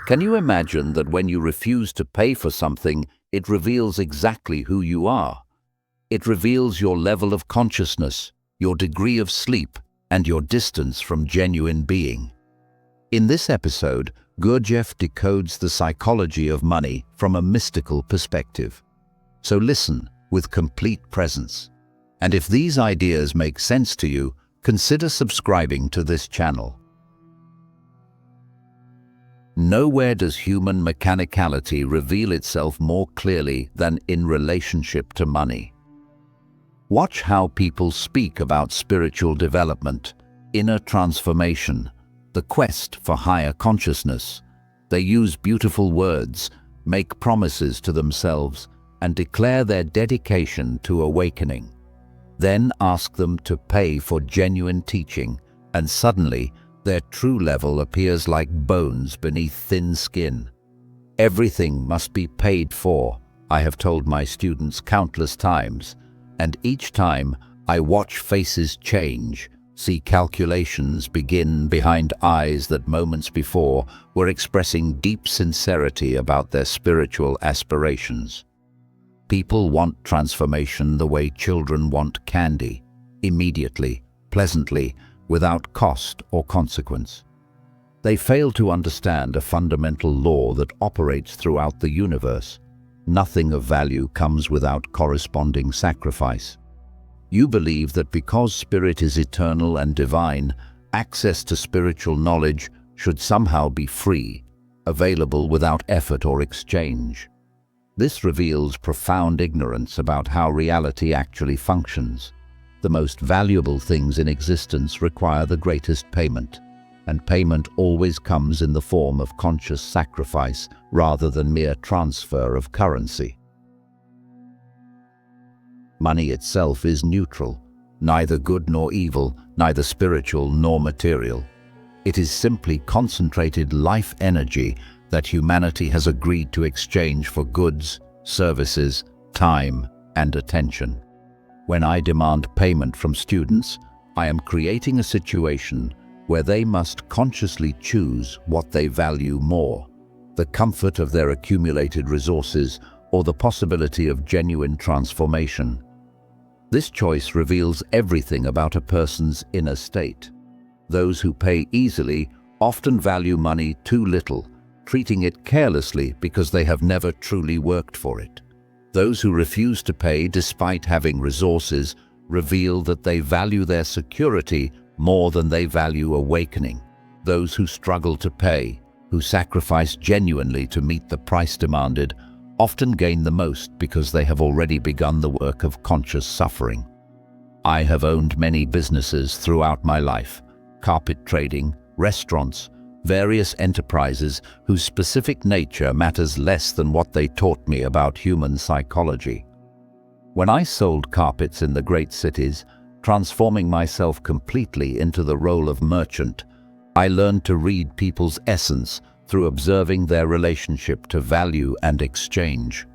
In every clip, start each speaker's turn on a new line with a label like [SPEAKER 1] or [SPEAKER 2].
[SPEAKER 1] Can you imagine that when you refuse to pay for something, it reveals exactly who you are? It reveals your level of consciousness, your degree of sleep, and your distance from genuine being. In this episode, Gurdjieff decodes the psychology of money from a mystical perspective. So listen with complete presence. And if these ideas make sense to you, consider subscribing to this channel. Nowhere does human mechanicality reveal itself more clearly than in relationship to money. Watch how people speak about spiritual development, inner transformation, the quest for higher consciousness. They use beautiful words, make promises to themselves, and declare their dedication to awakening. Then ask them to pay for genuine teaching, and suddenly their true level appears like bones beneath thin skin. Everything must be paid for, I have told my students countless times, and each time I watch faces change, see calculations begin behind eyes that moments before were expressing deep sincerity about their spiritual aspirations. People want transformation the way children want candy, immediately, pleasantly, without cost or consequence. They fail to understand a fundamental law that operates throughout the universe. Nothing of value comes without corresponding sacrifice. You believe that because spirit is eternal and divine, access to spiritual knowledge should somehow be free, available without effort or exchange. This reveals profound ignorance about how reality actually functions. The most valuable things in existence require the greatest payment, and payment always comes in the form of conscious sacrifice rather than mere transfer of currency. Money itself is neutral, neither good nor evil, neither spiritual nor material. It is simply concentrated life energy that humanity has agreed to exchange for goods, services, time, and attention. When I demand payment from students, I am creating a situation where they must consciously choose what they value more, the comfort of their accumulated resources or the possibility of genuine transformation. This choice reveals everything about a person's inner state. Those who pay easily often value money too little, treating it carelessly because they have never truly worked for it. Those who refuse to pay despite having resources reveal that they value their security more than they value awakening. Those who struggle to pay, who sacrifice genuinely to meet the price demanded, often gain the most because they have already begun the work of conscious suffering. I have owned many businesses throughout my life: carpet trading, restaurants, various enterprises whose specific nature matters less than what they taught me about human psychology. When I sold carpets in the great cities, transforming myself completely into the role of merchant, I learned to read people's essence through observing their relationship to value and exchange.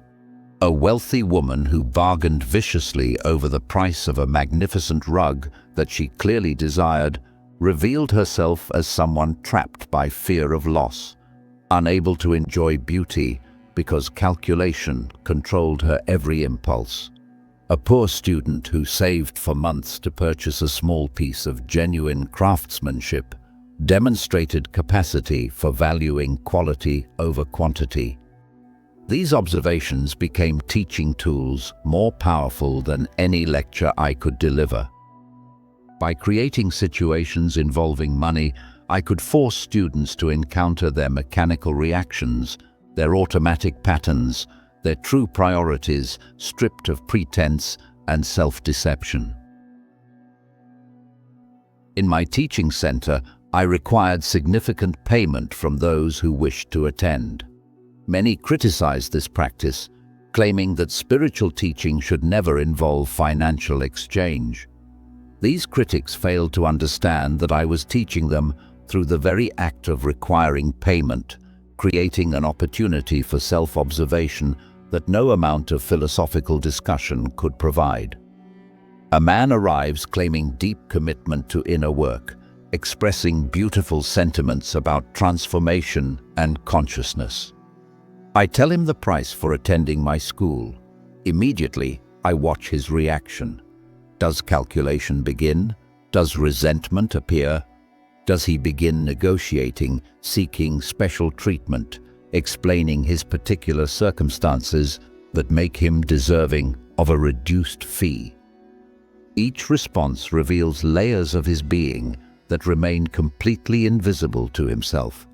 [SPEAKER 1] A wealthy woman who bargained viciously over the price of a magnificent rug that she clearly desired revealed herself as someone trapped by fear of loss, unable to enjoy beauty because calculation controlled her every impulse. A poor student who saved for months to purchase a small piece of genuine craftsmanship demonstrated capacity for valuing quality over quantity. These observations became teaching tools more powerful than any lecture I could deliver. By creating situations involving money, I could force students to encounter their mechanical reactions, their automatic patterns, their true priorities stripped of pretense and self-deception. In my teaching center, I required significant payment from those who wished to attend. Many criticized this practice, claiming that spiritual teaching should never involve financial exchange. These critics failed to understand that I was teaching them through the very act of requiring payment, creating an opportunity for self-observation that no amount of philosophical discussion could provide. A man arrives claiming deep commitment to inner work, expressing beautiful sentiments about transformation and consciousness. I tell him the price for attending my school. Immediately, I watch his reaction. Does calculation begin? Does resentment appear? Does he begin negotiating, seeking special treatment, explaining his particular circumstances that make him deserving of a reduced fee? Each response reveals layers of his being that remain completely invisible to himself.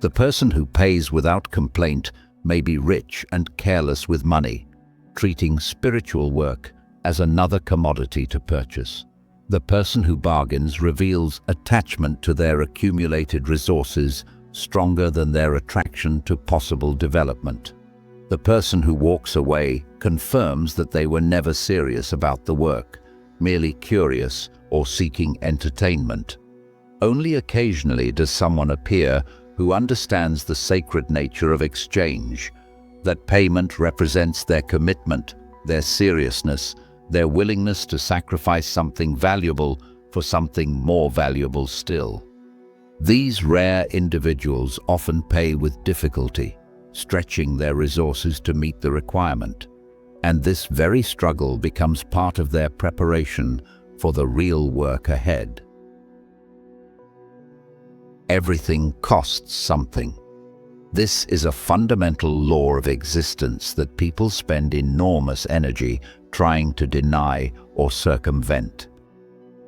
[SPEAKER 1] The person who pays without complaint may be rich and careless with money, treating spiritual work as another commodity to purchase. The person who bargains reveals attachment to their accumulated resources stronger than their attraction to possible development. The person who walks away confirms that they were never serious about the work, merely curious or seeking entertainment. Only occasionally does someone appear who understands the sacred nature of exchange, that payment represents their commitment, their seriousness, their willingness to sacrifice something valuable for something more valuable still. These rare individuals often pay with difficulty, stretching their resources to meet the requirement. And this very struggle becomes part of their preparation for the real work ahead. Everything costs something. This is a fundamental law of existence that people spend enormous energy trying to deny or circumvent.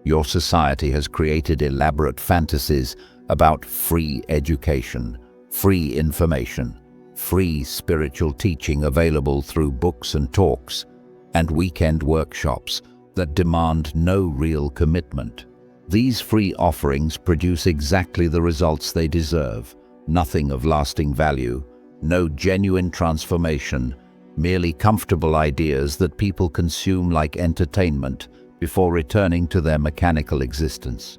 [SPEAKER 1] Your society has created elaborate fantasies about free education, free information, free spiritual teaching available through books and talks, and weekend workshops that demand no real commitment. These free offerings produce exactly the results they deserve: nothing of lasting value, no genuine transformation, merely comfortable ideas that people consume like entertainment before returning to their mechanical existence.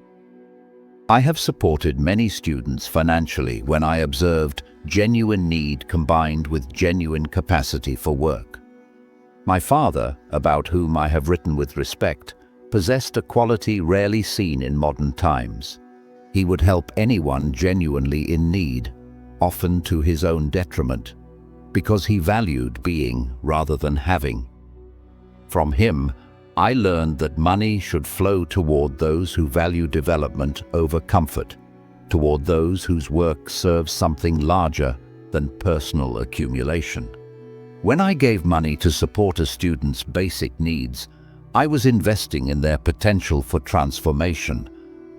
[SPEAKER 1] I have supported many students financially when I observed genuine need combined with genuine capacity for work. My father, about whom I have written with respect, possessed a quality rarely seen in modern times. He would help anyone genuinely in need, often to his own detriment, because he valued being rather than having. From him, I learned that money should flow toward those who value development over comfort, toward those whose work serves something larger than personal accumulation. When I gave money to support a student's basic needs, I was investing in their potential for transformation,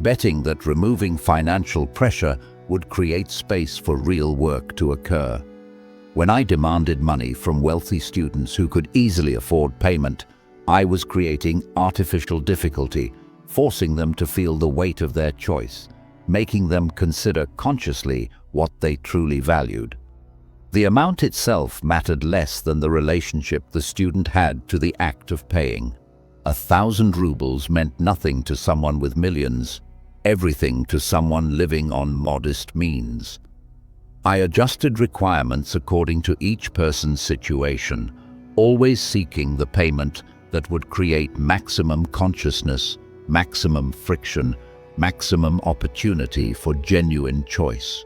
[SPEAKER 1] betting that removing financial pressure would create space for real work to occur. When I demanded money from wealthy students who could easily afford payment, I was creating artificial difficulty, forcing them to feel the weight of their choice, making them consider consciously what they truly valued. The amount itself mattered less than the relationship the student had to the act of paying. 1,000 rubles meant nothing to someone with millions, everything to someone living on modest means. I adjusted requirements according to each person's situation, always seeking the payment that would create maximum consciousness, maximum friction, maximum opportunity for genuine choice.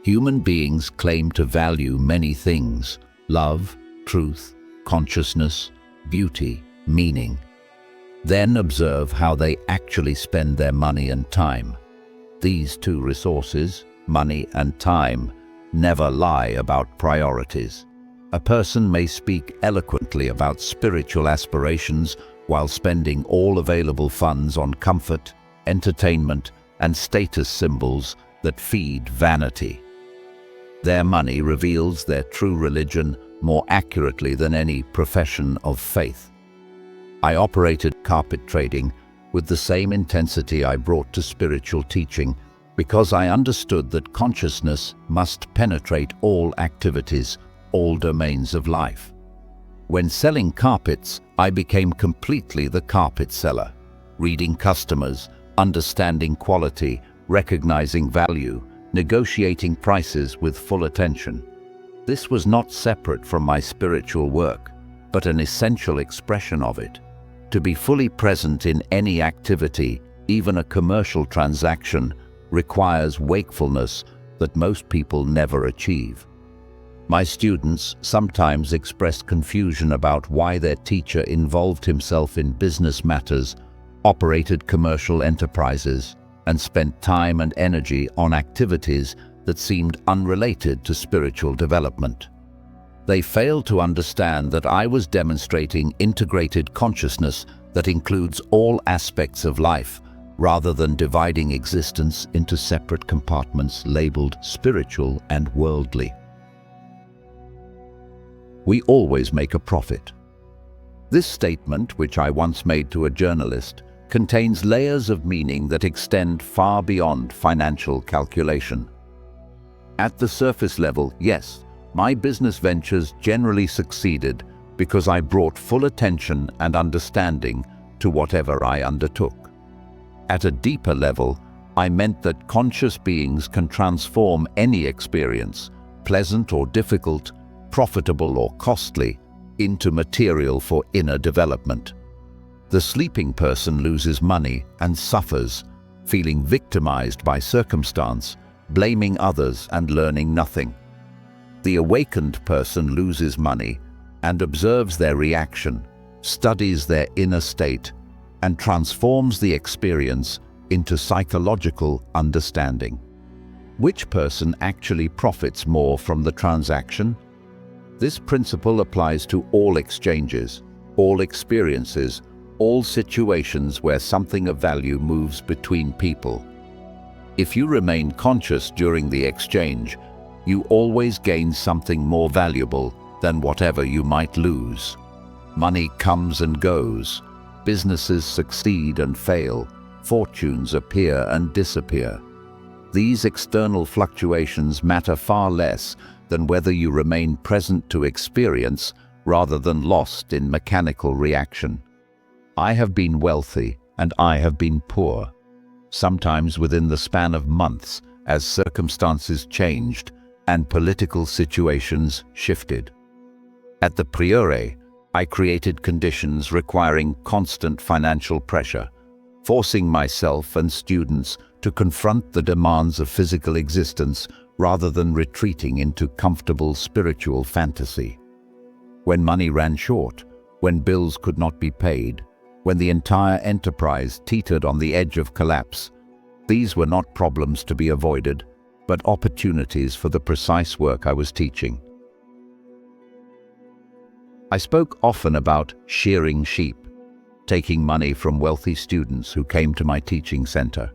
[SPEAKER 1] Human beings claim to value many things: love, truth, consciousness, beauty, meaning. Then observe how they actually spend their money and time. These two resources, money and time, never lie about priorities. A person may speak eloquently about spiritual aspirations while spending all available funds on comfort, entertainment, and status symbols that feed vanity. Their money reveals their true religion more accurately than any profession of faith. I operated carpet trading with the same intensity I brought to spiritual teaching, because I understood that consciousness must penetrate all activities, all domains of life. When selling carpets, I became completely the carpet seller, reading customers, understanding quality, recognizing value, negotiating prices with full attention. This was not separate from my spiritual work, but an essential expression of it. To be fully present in any activity, even a commercial transaction, requires wakefulness that most people never achieve. My students sometimes expressed confusion about why their teacher involved himself in business matters, operated commercial enterprises, and spent time and energy on activities that seemed unrelated to spiritual development. They failed to understand that I was demonstrating integrated consciousness that includes all aspects of life, rather than dividing existence into separate compartments labeled spiritual and worldly. We always make a profit. This statement, which I once made to a journalist, contains layers of meaning that extend far beyond financial calculation. At the surface level, yes, my business ventures generally succeeded because I brought full attention and understanding to whatever I undertook. At a deeper level, I meant that conscious beings can transform any experience, pleasant or difficult, profitable or costly, into material for inner development. The sleeping person loses money and suffers, feeling victimized by circumstance, blaming others and learning nothing. The awakened person loses money and observes their reaction, studies their inner state, and transforms the experience into psychological understanding. Which person actually profits more from the transaction? This principle applies to all exchanges, all experiences, all situations where something of value moves between people. If you remain conscious during the exchange, you always gain something more valuable than whatever you might lose. Money comes and goes. Businesses succeed and fail. Fortunes appear and disappear. These external fluctuations matter far less than whether you remain present to experience rather than lost in mechanical reaction. I have been wealthy and I have been poor, sometimes within the span of months as circumstances changed and political situations shifted. At the Priore, I created conditions requiring constant financial pressure, forcing myself and students to confront the demands of physical existence rather than retreating into comfortable spiritual fantasy. When money ran short, when bills could not be paid, when the entire enterprise teetered on the edge of collapse, these were not problems to be avoided, but opportunities for the precise work I was teaching. I spoke often about shearing sheep, taking money from wealthy students who came to my teaching center.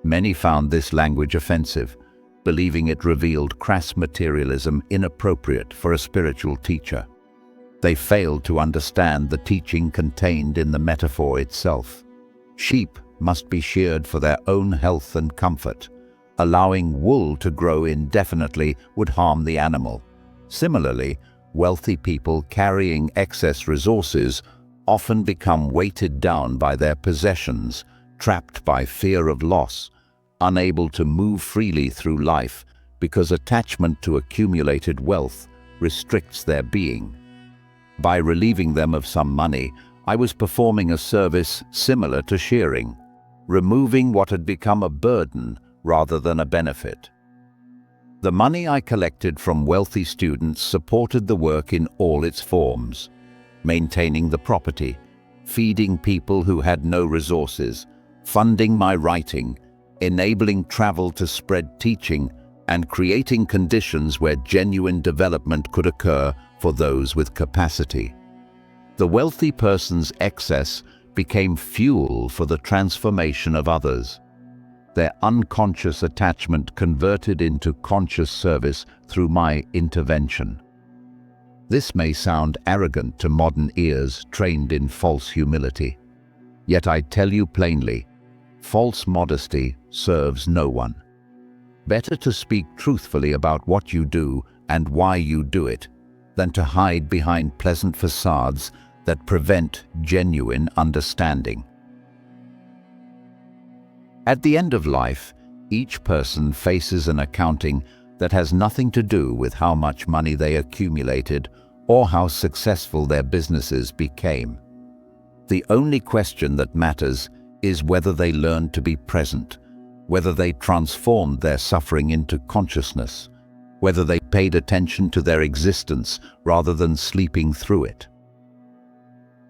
[SPEAKER 1] Many found this language offensive, believing it revealed crass materialism inappropriate for a spiritual teacher. They failed to understand the teaching contained in the metaphor itself. Sheep must be sheared for their own health and comfort. Allowing wool to grow indefinitely would harm the animal. Similarly, wealthy people carrying excess resources often become weighted down by their possessions, trapped by fear of loss, unable to move freely through life because attachment to accumulated wealth restricts their being. By relieving them of some money, I was performing a service similar to shearing, removing what had become a burden rather than a benefit. The money I collected from wealthy students supported the work in all its forms, maintaining the property, feeding people who had no resources, funding my writing, enabling travel to spread teaching, and creating conditions where genuine development could occur for those with capacity. The wealthy person's excess became fuel for the transformation of others. Their unconscious attachment converted into conscious service through my intervention. This may sound arrogant to modern ears trained in false humility. Yet I tell you plainly, false modesty serves no one. Better to speak truthfully about what you do and why you do it, than to hide behind pleasant facades that prevent genuine understanding. At the end of life, each person faces an accounting that has nothing to do with how much money they accumulated or how successful their businesses became. The only question that matters is whether they learned to be present, whether they transformed their suffering into consciousness, whether they paid attention to their existence rather than sleeping through it.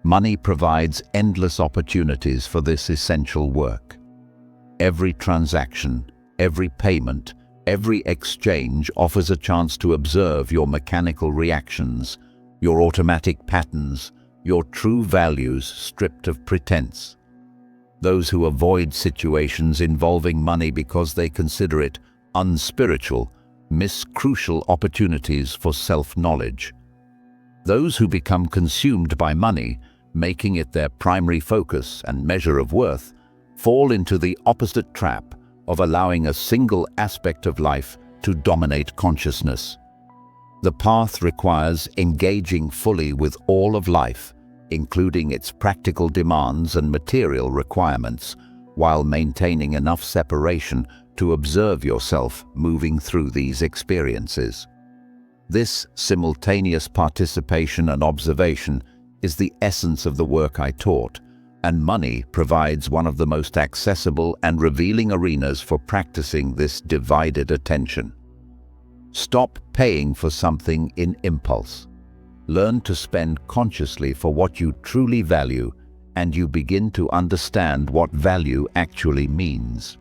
[SPEAKER 1] Money provides endless opportunities for this essential work. Every transaction, every payment, every exchange offers a chance to observe your mechanical reactions, your automatic patterns, your true values stripped of pretense. Those who avoid situations involving money because they consider it unspiritual miss crucial opportunities for self-knowledge. Those who become consumed by money, making it their primary focus and measure of worth, fall into the opposite trap of allowing a single aspect of life to dominate consciousness. The path requires engaging fully with all of life, including its practical demands and material requirements, while maintaining enough separation to observe yourself moving through these experiences. This simultaneous participation and observation is the essence of the work I taught, and money provides one of the most accessible and revealing arenas for practicing this divided attention. Stop paying for something in impulse. Learn to spend consciously for what you truly value, and you begin to understand what value actually means.